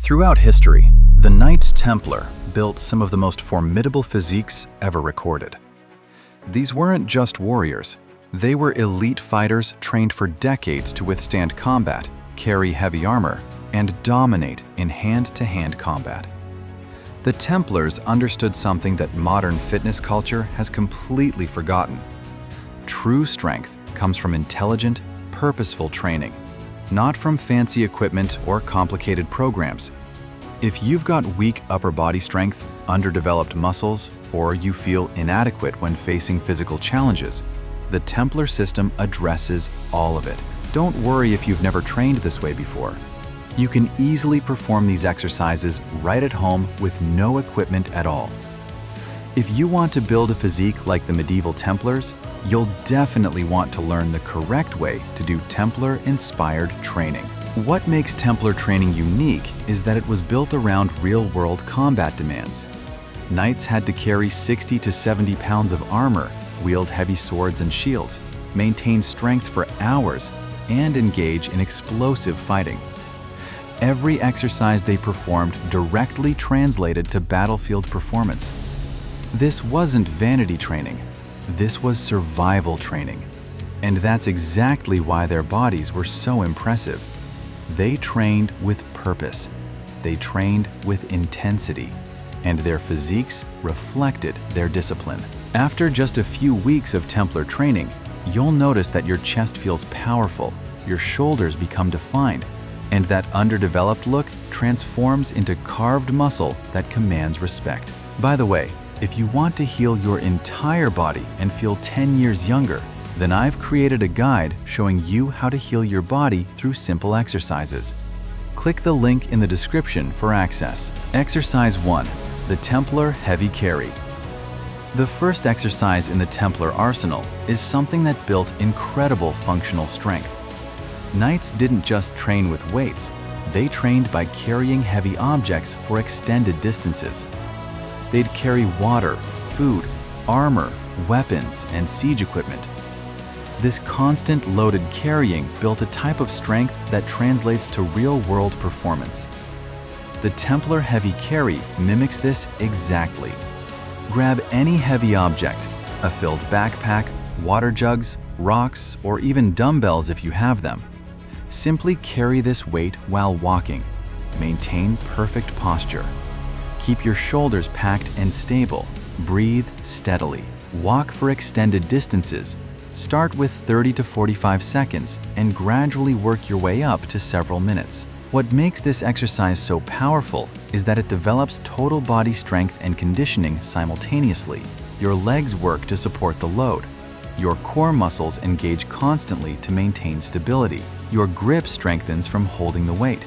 Throughout history, the Knights Templar built some of the most formidable physiques ever recorded. These weren't just warriors. They were elite fighters trained for decades to withstand combat, carry heavy armor, and dominate in hand-to-hand combat. The Templars understood something that modern fitness culture has completely forgotten. True strength comes from intelligent, purposeful training, not from fancy equipment or complicated programs. If you've got weak upper body strength, underdeveloped muscles, or you feel inadequate when facing physical challenges, the Templar system addresses all of it. Don't worry if you've never trained this way before. You can easily perform these exercises right at home with no equipment at all. If you want to build a physique like the medieval Templars, you'll definitely want to learn the correct way to do Templar-inspired training. What makes Templar training unique is that it was built around real-world combat demands. Knights had to carry 60 to 70 pounds of armor, wield heavy swords and shields, maintain strength for hours, and engage in explosive fighting. Every exercise they performed directly translated to battlefield performance. This wasn't vanity training. This was survival training. And that's exactly why their bodies were so impressive. They trained with purpose. They trained with intensity. And their physiques reflected their discipline. After just a few weeks of Templar training, you'll notice that your chest feels powerful, your shoulders become defined, and that underdeveloped look transforms into carved muscle that commands respect. By the way, if you want to heal your entire body and feel 10 years younger, then I've created a guide showing you how to heal your body through simple exercises. Click the link in the description for access. Exercise 1. The Templar Heavy Carry. The first exercise in the Templar arsenal is something that built incredible functional strength. Knights didn't just train with weights, they trained by carrying heavy objects for extended distances. They'd carry water, food, armor, weapons, and siege equipment. This constant loaded carrying built a type of strength that translates to real-world performance. The Templar Heavy Carry mimics this exactly. Grab any heavy object, a filled backpack, water jugs, rocks, or even dumbbells if you have them. Simply carry this weight while walking. Maintain perfect posture. Keep your shoulders packed and stable. Breathe steadily. Walk for extended distances. Start with 30 to 45 seconds and gradually work your way up to several minutes. What makes this exercise so powerful is that it develops total body strength and conditioning simultaneously. Your legs work to support the load. Your core muscles engage constantly to maintain stability. Your grip strengthens from holding the weight.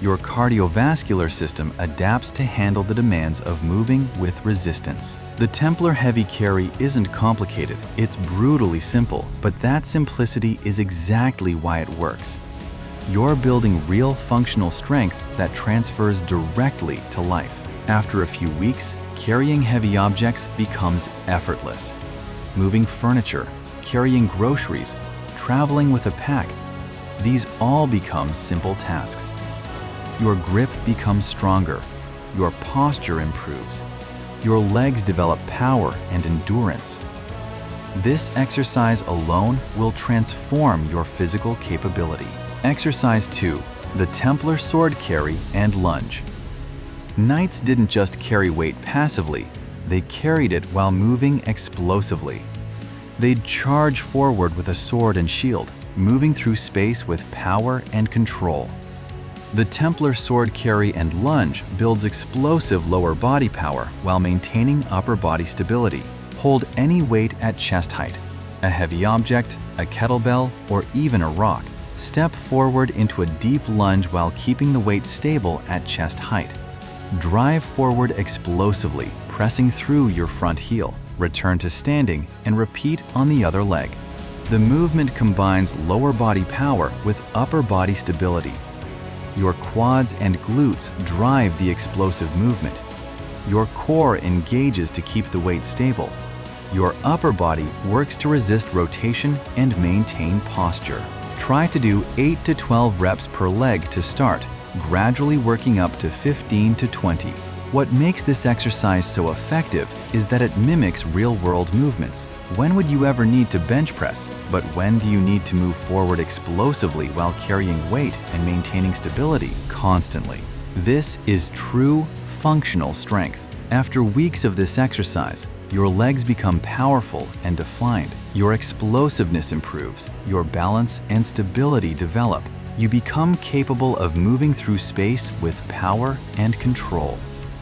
Your cardiovascular system adapts to handle the demands of moving with resistance. The Templar Heavy Carry isn't complicated, it's brutally simple, but that simplicity is exactly why it works. You're building real functional strength that transfers directly to life. After a few weeks, carrying heavy objects becomes effortless. Moving furniture, carrying groceries, traveling with a pack, these all become simple tasks. Your grip becomes stronger, your posture improves, your legs develop power and endurance. This exercise alone will transform your physical capability. Exercise 2. The Templar Sword Carry and Lunge. Knights didn't just carry weight passively, they carried it while moving explosively. They'd charge forward with a sword and shield, moving through space with power and control. The Templar Sword Carry and Lunge builds explosive lower body power while maintaining upper body stability. Hold any weight at chest height, a heavy object, a kettlebell, or even a rock. Step forward into a deep lunge while keeping the weight stable at chest height. Drive forward explosively, pressing through your front heel. Return to standing and repeat on the other leg. The movement combines lower body power with upper body stability. Your quads and glutes drive the explosive movement. Your core engages to keep the weight stable. Your upper body works to resist rotation and maintain posture. Try to do 8 to 12 reps per leg to start, gradually working up to 15 to 20. What makes this exercise so effective is that it mimics real-world movements. When would you ever need to bench press? But when do you need to move forward explosively while carrying weight and maintaining stability constantly? This is true functional strength. After weeks of this exercise, your legs become powerful and defined. Your explosiveness improves. Your balance and stability develop. You become capable of moving through space with power and control.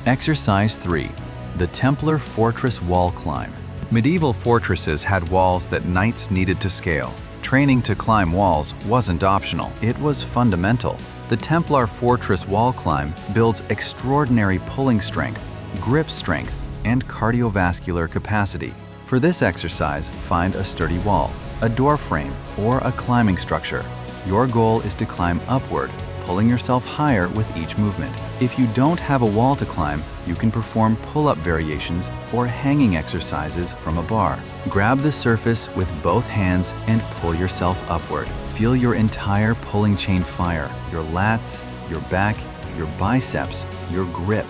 Exercise 3. The Templar Fortress Wall Climb. Medieval fortresses had walls that knights needed to scale. Training to climb walls wasn't optional, it was fundamental. The Templar Fortress Wall Climb builds extraordinary pulling strength, grip strength, and cardiovascular capacity. For this exercise, find a sturdy wall, a door frame, or a climbing structure. Your goal is to climb upward, pulling yourself higher with each movement. If you don't have a wall to climb, you can perform pull-up variations or hanging exercises from a bar. Grab the surface with both hands and pull yourself upward. Feel your entire pulling chain fire, your lats, your back, your biceps, your grip.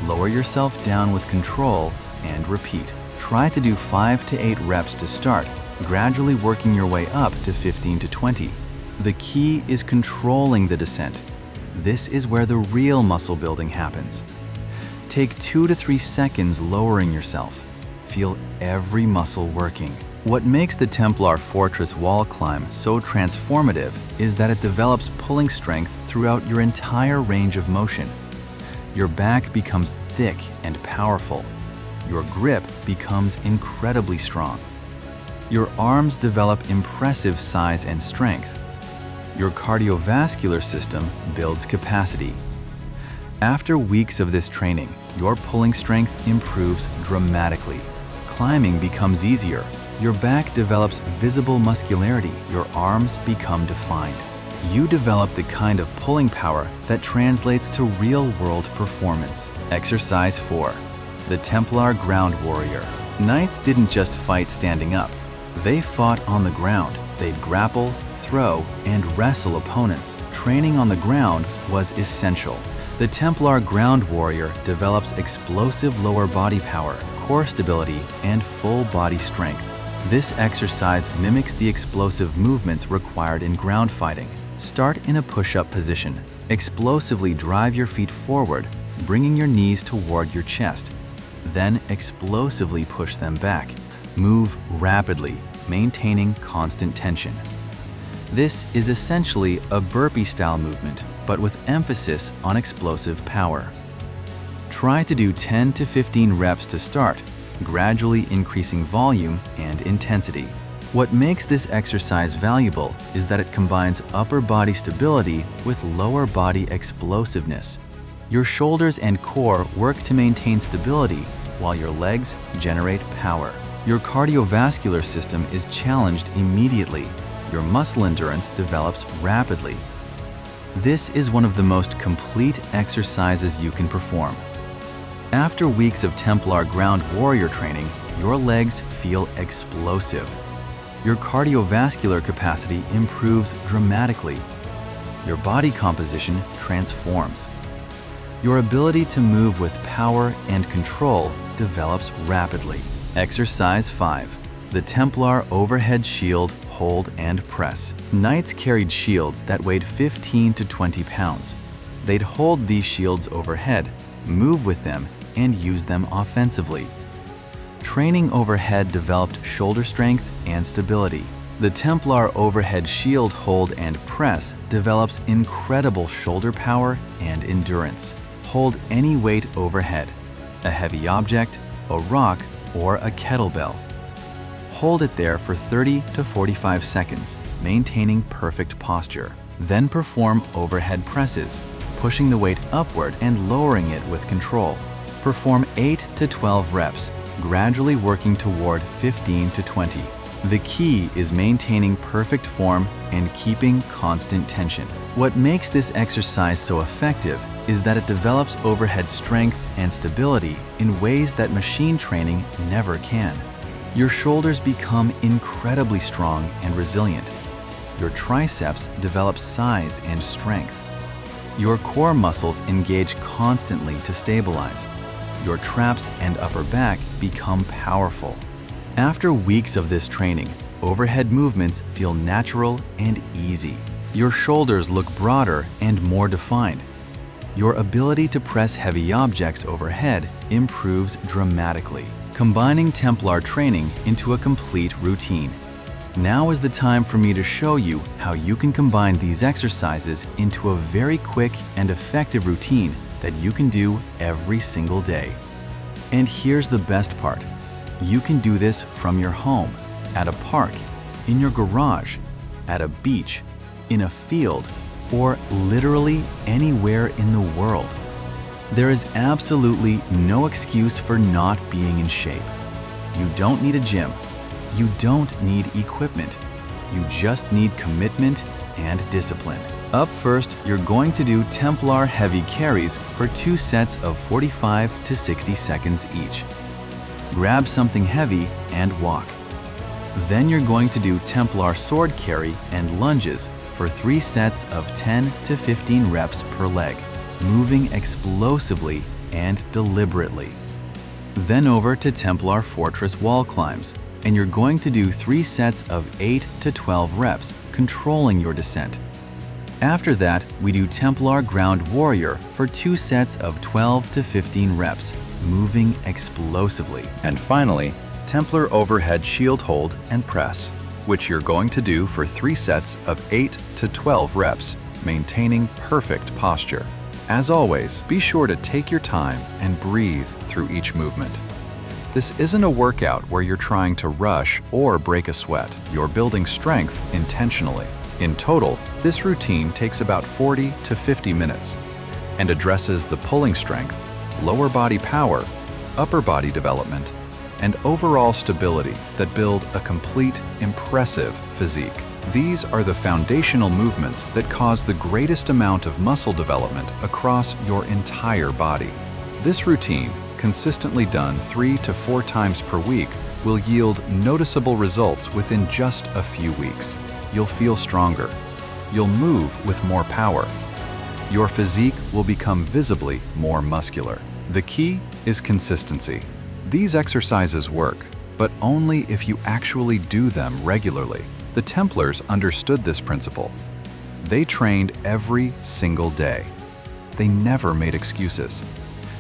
Lower yourself down with control and repeat. Try to do 5 to 8 reps to start, gradually working your way up to 15 to 20. The key is controlling the descent. This is where the real muscle building happens. Take 2 to 3 seconds lowering yourself. Feel every muscle working. What makes the Templar Fortress Wall Climb so transformative is that it develops pulling strength throughout your entire range of motion. Your back becomes thick and powerful. Your grip becomes incredibly strong. Your arms develop impressive size and strength. Your cardiovascular system builds capacity. After weeks of this training, your pulling strength improves dramatically. Climbing becomes easier. Your back develops visible muscularity. Your arms become defined. You develop the kind of pulling power that translates to real-world performance. Exercise 4. The Templar Ground Warrior. Knights didn't just fight standing up. They fought on the ground. They'd grapple, throw, and wrestle opponents. Training on the ground was essential. The Templar Ground Warrior develops explosive lower body power, core stability, and full body strength. This exercise mimics the explosive movements required in ground fighting. Start in a push-up position. Explosively drive your feet forward, bringing your knees toward your chest. Then explosively push them back. Move rapidly, maintaining constant tension. This is essentially a burpee-style movement, but with emphasis on explosive power. Try to do 10 to 15 reps to start, gradually increasing volume and intensity. What makes this exercise valuable is that it combines upper body stability with lower body explosiveness. Your shoulders and core work to maintain stability, while your legs generate power. Your cardiovascular system is challenged immediately. Your muscle endurance develops rapidly. This is one of the most complete exercises you can perform. After weeks of Templar Ground Warrior training, your legs feel explosive. Your cardiovascular capacity improves dramatically. Your body composition transforms. Your ability to move with power and control develops rapidly. Exercise 5. The Templar Overhead Shield Hold and Press. Knights carried shields that weighed 15 to 20 pounds. They'd hold these shields overhead, move with them, and use them offensively. Training overhead developed shoulder strength and stability. The Templar Overhead Shield Hold and Press develops incredible shoulder power and endurance. Hold any weight overhead, a heavy object, a rock, or a kettlebell. Hold it there for 30 to 45 seconds, maintaining perfect posture. Then perform overhead presses, pushing the weight upward and lowering it with control. Perform 8 to 12 reps, gradually working toward 15 to 20. The key is maintaining perfect form and keeping constant tension. What makes this exercise so effective is that it develops overhead strength and stability in ways that machine training never can. Your shoulders become incredibly strong and resilient. Your triceps develop size and strength. Your core muscles engage constantly to stabilize. Your traps and upper back become powerful. After weeks of this training, overhead movements feel natural and easy. Your shoulders look broader and more defined. Your ability to press heavy objects overhead improves dramatically, combining Templar training into a complete routine. Now is the time for me to show you how you can combine these exercises into a very quick and effective routine that you can do every single day. And here's the best part. You can do this from your home, at a park, in your garage, at a beach, in a field, or literally anywhere in the world. There is absolutely no excuse for not being in shape. You don't need a gym. You don't need equipment. You just need commitment and discipline. Up first, you're going to do Templar heavy carries for 2 sets of 45 to 60 seconds each. Grab something heavy and walk. Then you're going to do Templar sword carry and lunges for 3 sets of 10 to 15 reps per leg, moving explosively and deliberately. Then over to Templar fortress wall climbs, and you're going to do 3 sets of 8 to 12 reps, controlling your descent. After that, we do Templar ground warrior for 2 sets of 12 to 15 reps, moving explosively. And finally, Templar overhead shield hold and press, which you're going to do for 3 sets of 8 to 12 reps, maintaining perfect posture. As always, be sure to take your time and breathe through each movement. This isn't a workout where you're trying to rush or break a sweat. You're building strength intentionally. In total, this routine takes about 40 to 50 minutes and addresses the pulling strength, lower body power, upper body development, and overall stability that build a complete, impressive physique. These are the foundational movements that cause the greatest amount of muscle development across your entire body. This routine, consistently done 3 to 4 times per week, will yield noticeable results within just a few weeks. You'll feel stronger. You'll move with more power. Your physique will become visibly more muscular. The key is consistency. These exercises work, but only if you actually do them regularly. The Templars understood this principle. They trained every single day. They never made excuses.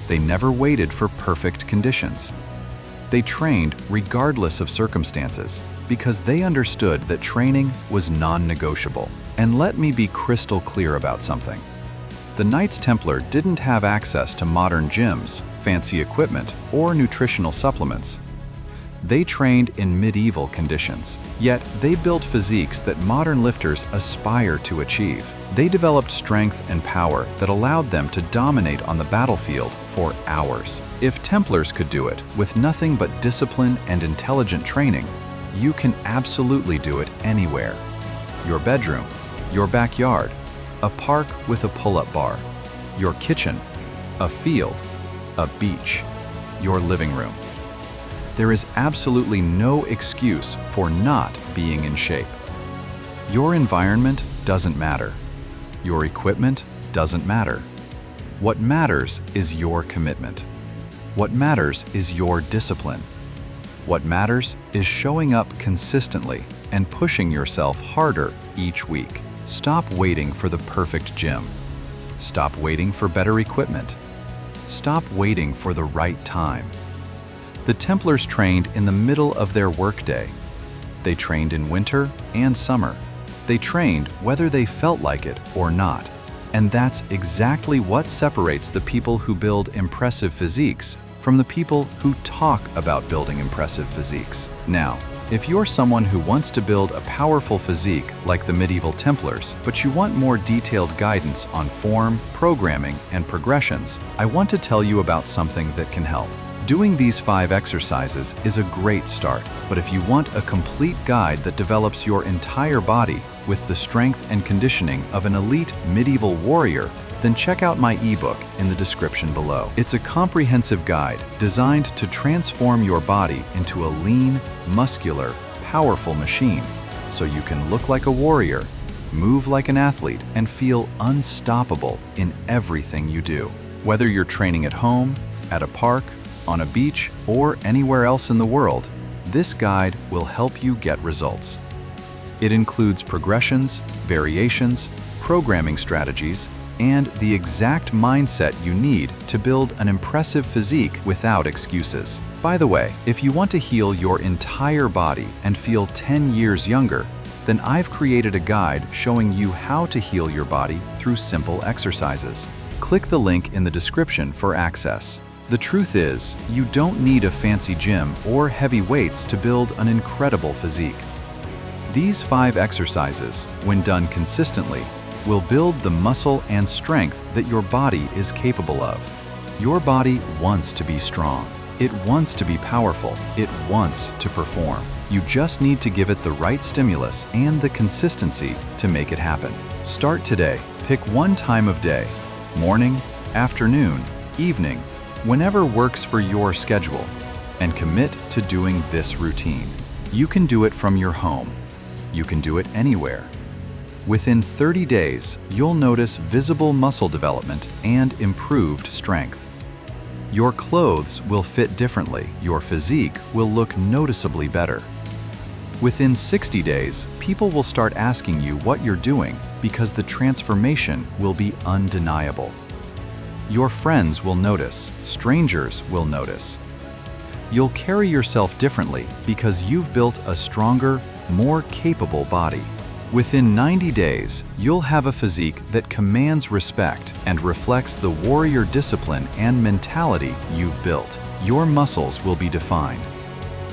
They never waited for perfect conditions. They trained regardless of circumstances because they understood that training was non-negotiable. And let me be crystal clear about something. The Knights Templar didn't have access to modern gyms, fancy equipment, or nutritional supplements. They trained in medieval conditions, yet they built physiques that modern lifters aspire to achieve. They developed strength and power that allowed them to dominate on the battlefield for hours. If Templars could do it with nothing but discipline and intelligent training, you can absolutely do it anywhere. Your bedroom, your backyard, a park with a pull-up bar, your kitchen, a field, a beach, your living room. There is absolutely no excuse for not being in shape. Your environment doesn't matter. Your equipment doesn't matter. What matters is your commitment. What matters is your discipline. What matters is showing up consistently and pushing yourself harder each week. Stop waiting for the perfect gym. Stop waiting for better equipment. Stop waiting for the right time. The Templars trained in the middle of their workday. They trained in winter and summer. They trained whether they felt like it or not. And that's exactly what separates the people who build impressive physiques from the people who talk about building impressive physiques. Now, if you're someone who wants to build a powerful physique like the medieval Templars, but you want more detailed guidance on form, programming, and progressions, I want to tell you about something that can help. Doing these 5 exercises is a great start, but if you want a complete guide that develops your entire body with the strength and conditioning of an elite medieval warrior, then check out my ebook in the description below. It's a comprehensive guide designed to transform your body into a lean, muscular, powerful machine so you can look like a warrior, move like an athlete, and feel unstoppable in everything you do. Whether you're training at home, at a park, on a beach, or anywhere else in the world, this guide will help you get results. It includes progressions, variations, programming strategies, and the exact mindset you need to build an impressive physique without excuses. By the way, if you want to heal your entire body and feel 10 years younger, then I've created a guide showing you how to heal your body through simple exercises. Click the link in the description for access. The truth is, you don't need a fancy gym or heavy weights to build an incredible physique. These 5 exercises, when done consistently, will build the muscle and strength that your body is capable of. Your body wants to be strong. It wants to be powerful. It wants to perform. You just need to give it the right stimulus and the consistency to make it happen. Start today. Pick one time of day, morning, afternoon, evening, whenever works for your schedule, and commit to doing this routine. You can do it from your home. You can do it anywhere. Within 30 days, you'll notice visible muscle development and improved strength. Your clothes will fit differently. Your physique will look noticeably better. Within 60 days, people will start asking you what you're doing because the transformation will be undeniable. Your friends will notice. Strangers will notice. You'll carry yourself differently because you've built a stronger, more capable body. Within 90 days, you'll have a physique that commands respect and reflects the warrior discipline and mentality you've built. Your muscles will be defined.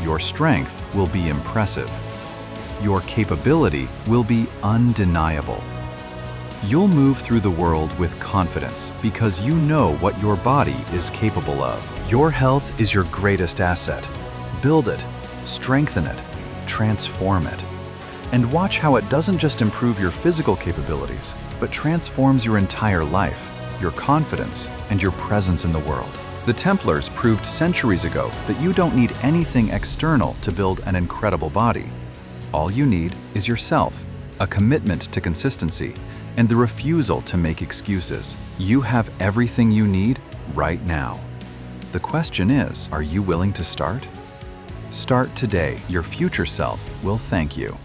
Your strength will be impressive. Your capability will be undeniable. You'll move through the world with confidence because you know what your body is capable of. Your health is your greatest asset. Build it, strengthen it, transform it. And watch how it doesn't just improve your physical capabilities, but transforms your entire life, your confidence, and your presence in the world. The Templars proved centuries ago that you don't need anything external to build an incredible body. All you need is yourself, a commitment to consistency, and the refusal to make excuses. You have everything you need right now. The question is, are you willing to start? Start today. Your future self will thank you.